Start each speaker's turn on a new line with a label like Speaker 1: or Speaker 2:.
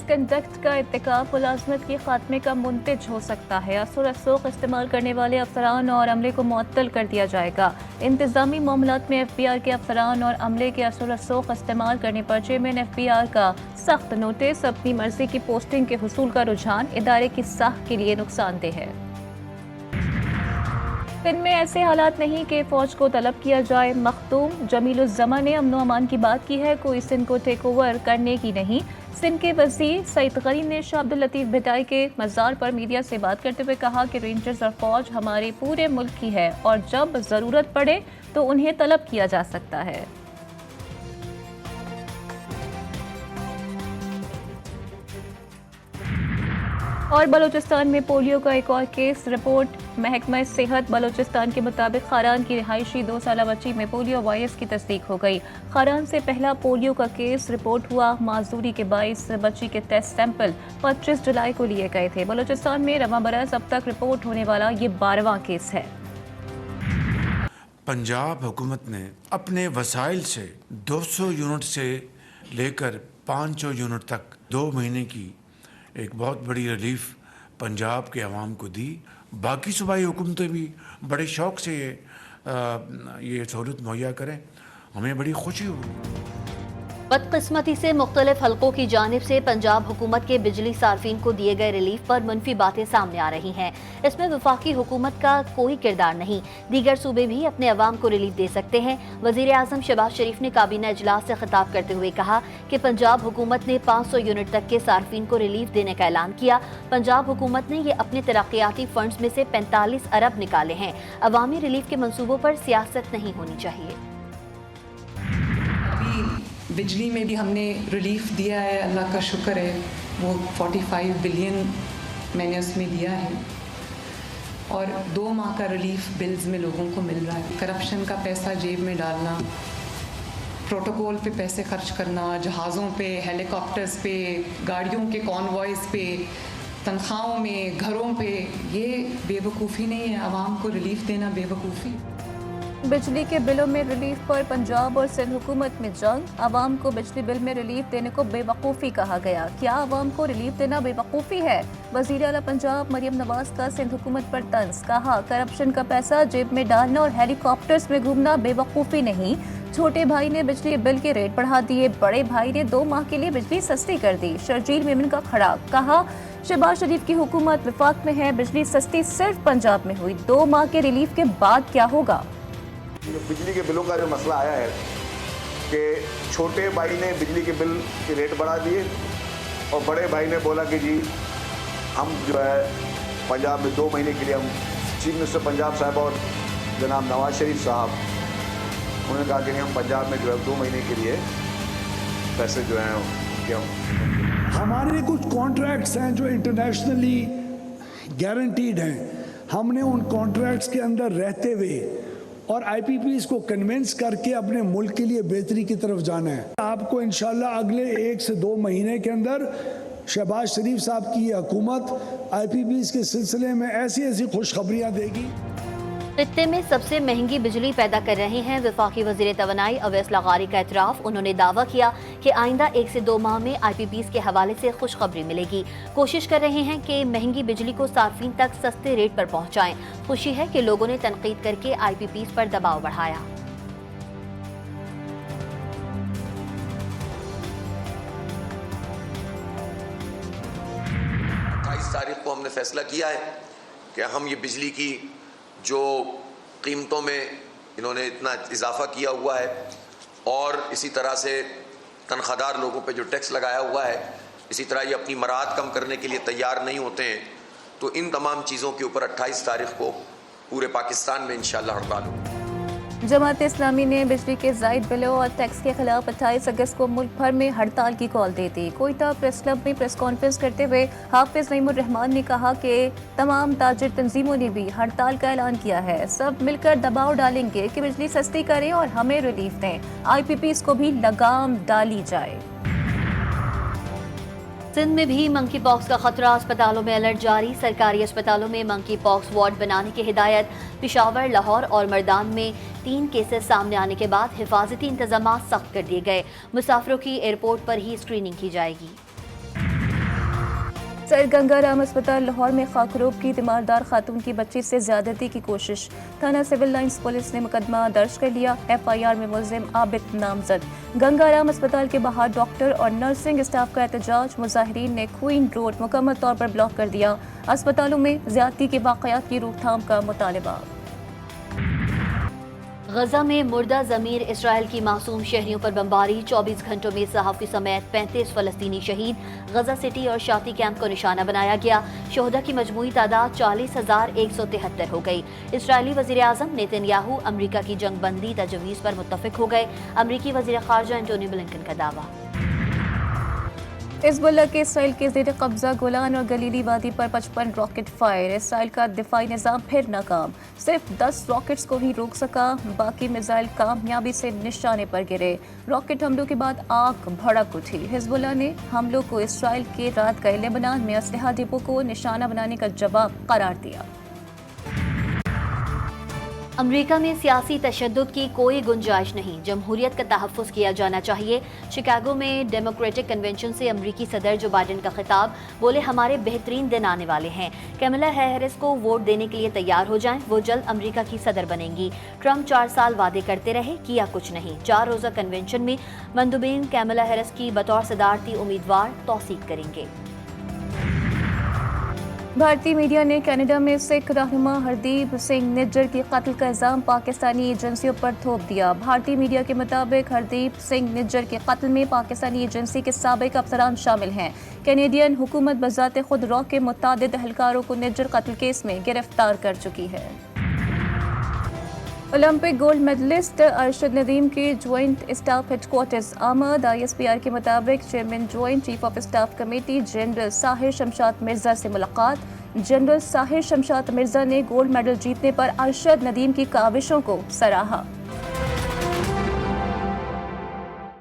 Speaker 1: Misconduct का इत्तेकाब मुलाजमत के खात्मे का मुंतज हो सकता है। असर रसूख इस्तेमाल करने वाले अफसरान और अमले को मुअत्तल कर दिया जाएगा। इंतजामी मामलात में FBI के अफसरान और अमले के असर रसूख इस्तेमाल करने पर चेयरमैन FBI का सख्त नोटिस। अपनी मर्जी की पोस्टिंग के हुसूल का रुझान इदारे की साख के लिए नुकसानदेह है। सिंध में ऐसे हालात नहीं कि फौज को तलब किया जाए। मखदूम जमीलुज़्ज़मा ने अमन अमान की बात की है, कोई सिंध को टेक ओवर करने की नहीं। सिंध के वज़ीर सईद गरीब ने शाह अब्दुल लतीफ़ भिटाई के मज़ार पर मीडिया से बात करते हुए कहा कि रेंजर्स और फौज हमारे पूरे मुल्क की है और जब ज़रूरत पड़े तो उन्हें तलब किया जा सकता है। और बलूचिस्तान में पोलियो का एक और केस रिपोर्ट। महकमा सेहत बलूचिस्तान के मुताबिक खारान की रिहायशी 2 साला बच्ची में पोलियो वायरस की तस्दीक हो गई। खारान से पहला पोलियो का केस रिपोर्ट हुआ। माजूरी के बाइस बच्ची के टेस्ट सैंपल 25 जुलाई को लिए गए थे। बलूचिस्तान में रवां बरस अब तक रिपोर्ट होने वाला ये 12वां केस है।
Speaker 2: पंजाब हुकूमत ने अपने वसाइल से 200 यूनिट से लेकर 500 यूनिट तक 2 महीने की एक बहुत बड़ी रिलीफ पंजाब के अवाम को दी। बाकी सूबाई हुकूमतें भी बड़े शौक़ से ये सहूलत मुहैया करें, हमें बड़ी खुशी हुई।
Speaker 3: बदकिस्मती से मुख्तलिफ हलकों की जानिब से पंजाब हुकूमत के बिजली सार्फिन को दिए गए रिलीफ पर मनफी बातें सामने आ रही हैं। इसमें वफाकी हुकूमत का कोई किरदार नहीं। दीगर सूबे भी अपने अवाम को रिलीफ दे सकते हैं। वज़ीर आज़म शहबाज शरीफ ने काबीना इजलास से खिताब करते हुए कहा कि पंजाब हुकूमत ने 500 यूनिट तक के सार्फिन को रिलीफ देने का ऐलान किया। पंजाब हुकूमत ने ये अपने तरक्याती फंड्स में से 45 अरब निकाले हैं। अवामी रिलीफ के मंसूबों पर सियासत नहीं होनी चाहिए।
Speaker 4: बिजली में भी हमने रिलीफ दिया है, अल्लाह का शुक्र है। वो 45 बिलियन मैंने उसमें दिया है और 2 माह का रिलीफ बिल्स में लोगों को मिल रहा है। करप्शन का पैसा जेब में डालना, प्रोटोकॉल पे पैसे खर्च करना, जहाज़ों पे, हेलीकॉप्टर्स पे, गाड़ियों के कॉन्वॉयज़ पे, तनख्वाहों में, घरों पे, ये बेवकूफ़ी नहीं है। आवाम को रिलीफ देना बेवकूफ़ी।
Speaker 1: बिजली के बिलों में रिलीफ पर पंजाब और सिंध हुकूमत में जंग। आवाम को बिजली बिल में रिलीफ देने को बेवकूफ़ी कहा गया। क्या आवाम को रिलीफ देना बेवकूफ़ी है? वज़ीर आला पंजाब मरियम नवाज का सिंध हुकूमत पर तंज। कहा करप्शन का पैसा जेब में डालना और हेलीकॉप्टर्स में घूमना बेवकूफ़ी नहीं। छोटे भाई ने बिजली बिल के रेट बढ़ा दिए, बड़े भाई ने 2 माह के लिए बिजली सस्ती कर दी। शर्जील मेमन का खड़ा। कहा शहबाज शरीफ की हुकूमत विफाक में है, बिजली सस्ती सिर्फ पंजाब में हुई। 2 माह के रिलीफ के बाद क्या होगा?
Speaker 5: बिजली के बिलों का जो मसला आया है कि छोटे भाई ने बिजली के बिल के रेट बढ़ा दिए और बड़े भाई ने बोला कि जी हम जो है पंजाब में 2 महीने के लिए हम चीफ मिनिस्टर पंजाब साहब और जनाब नवाज शरीफ साहब उन्होंने कहा कि हम पंजाब में जो है 2 महीने के लिए पैसे जो हैं कि हम
Speaker 6: हमारे कुछ कॉन्ट्रैक्ट्स हैं जो इंटरनेशनली गारंटीड हैं। हमने उन कॉन्ट्रैक्ट्स के अंदर रहते हुए और आईपीपीज़ को कन्विंस करके अपने मुल्क के लिए बेहतरी की तरफ जाना है। आपको इंशाल्लाह अगले 1 से 2 महीने के अंदर शहबाज शरीफ साहब की हुकूमत आईपीपीज़ के सिलसिले में ऐसी ऐसी खुशखबरियाँ देगी।
Speaker 3: खित्ते में सबसे महंगी बिजली पैदा कर रहे हैं वफाकी वज़ीर तवानाई अवैस लगारी का एतराफ़। उन्होंने दावा किया कि आइंदा 1 से 2 माह में आईपीपीज़ के हवाले से खुशखबरी मिलेगी। कोशिश कर रहे हैं कि महंगी बिजली को सार्फिन तक सस्ते रेट पर पहुँचाएं। खुशी है कि लोगों ने तनकीद करके आईपीपीज़ पर दबाव बढ़ाया।
Speaker 7: 28 तारीख को हमने फैसला किया है कि हम ये बिजली की जो कीमतों में इन्होंने इतना इजाफा किया हुआ है और इसी तरह से तनख्वाहदार लोगों पे जो टैक्स लगाया हुआ है, इसी तरह ये अपनी मराहत कम करने के लिए तैयार नहीं होते हैं, तो इन तमाम चीज़ों के ऊपर 28 तारीख को पूरे पाकिस्तान में इंशाअल्लाह हड़ताल होगी।
Speaker 1: जमात इस्लामी ने बिजली के ज़ायद बिलों और टैक्स के खिलाफ 28 अगस्त को मुल्क भर में हड़ताल की कॉल दे दी। कोयटा प्रेस क्लब में प्रेस कॉन्फ्रेंस करते हुए हाफिज नईमुर रहमान ने कहा कि तमाम ताजिर तंजीमों ने भी हड़ताल का ऐलान किया है। सब मिलकर दबाव डालेंगे कि बिजली सस्ती करें और हमें रिलीफ दें। आईपीपीज़ को भी लगाम डाली जाए।
Speaker 3: सिंध में भी मंकी पॉक्स का खतरा, अस्पतालों में अलर्ट जारी। सरकारी अस्पतालों में मंकी पॉक्स वार्ड बनाने की हिदायत। पिशावर, लाहौर और मर्दान में 3 केसेस सामने आने के बाद हिफाजती इंतजाम सख्त कर दिए गए। मुसाफिरों की एयरपोर्ट पर ही स्क्रीनिंग की जाएगी।
Speaker 1: सर गंगाराम अस्पताल लाहौर में खाकरोब की तीमारदार खातून की बच्ची से ज्यादती की कोशिश। थाना सिविल लाइंस पुलिस ने मुकदमा दर्ज कर लिया। FIR में मुलजिम आबिद नामजद। गंगाराम अस्पताल के बाहर डॉक्टर और नर्सिंग स्टाफ का एहतजाज। मुजाहिरीन ने क्वीन रोड मुकम्मल तौर पर ब्लॉक कर दिया। अस्पतालों में ज्यादती के वाक़यात की रोकथाम का मुतालबा।
Speaker 3: गजा में मुर्दा ज़मीर इसराइल की मासूम शहरियों पर बमबारी। 24 घंटों में सहाफ़ी समेत 35 फ़लस्तीनी शहीद। गजा सिटी और शाती कैंप को निशाना बनाया गया। शोहदा की मजमूई तादाद 40,173 हो गई। इसराइली वज़ीर आज़म नेतन्याहू अमरीका की जंग बंदी तजवीज़ पर मुत्तफ़िक हो गए। अमरीकी वज़ीर ख़ारजा एंटोनी ब्लिंकन का दावा।
Speaker 1: हिज़्बुल्लाह के इसराइल के ज़ेर कब्ज़ा गोलान और गलीली वादी पर 55 रॉकेट फायर। इसराइल का दिफाई निज़ाम फिर नाकाम। सिर्फ 10 रॉकेट्स को ही रोक सका, बाकी मिसाइल कामयाबी से निशाने पर गिरे। रॉकेट हमलों के बाद आग भड़क उठी। हिज़्बुल्लाह ने हमलों को इसराइल के रात गए लेबनान में असलहा डिपो को निशाना बनाने का जवाब करार दिया।
Speaker 3: अमरीका में सियासी तशद्दुद की कोई गुंजाइश नहीं, जमहूरियत का तहफ़्फ़ुज़ किया जाना चाहिए। शिकागो में डेमोक्रेटिक कन्वेंशन से अमरीकी सदर जो बाइडेन का खिताब। बोले हमारे बेहतरीन दिन आने वाले हैं। कैमला हैरिस को वोट देने के लिए तैयार हो जाएं, वो जल्द अमरीका की सदर बनेंगी। ट्रंप 4 साल वादे करते रहे, किया कुछ नहीं। 4 रोज़ा कन्वेंशन में मंदुबीन कैमला हैरिस की बतौर सदारती उम्मीदवार तौसीक करेंगे।
Speaker 1: भारतीय मीडिया ने कनाडा में सिख रहनुमा हरदीप सिंह निज्जर की कत्ल का इल्ज़ाम पाकिस्तानी एजेंसियों पर थोप दिया। भारतीय मीडिया के मुताबिक हरदीप सिंह निज्जर के कत्ल में पाकिस्तानी एजेंसी के साबिक अफसरान शामिल हैं। कैनेडियन हुकूमत बज़ात खुद रॉ के मुतादिद एहलकारों को निज्जर कत्ल केस में गिरफ्तार कर चुकी है। Olympic gold medalist Arshad Nadeem के ज्वाइंट स्टाफ हेडक्वार्टर्स आमद। ISPR के मुताबिक chairman joint chief of staff committee general Sahir Shamshad Mirza से मुलाकात। जनरल साहिर शमशाद मिर्जा ने गोल्ड मेडल जीतने पर अरशद नदीम की काविशों को सराहा।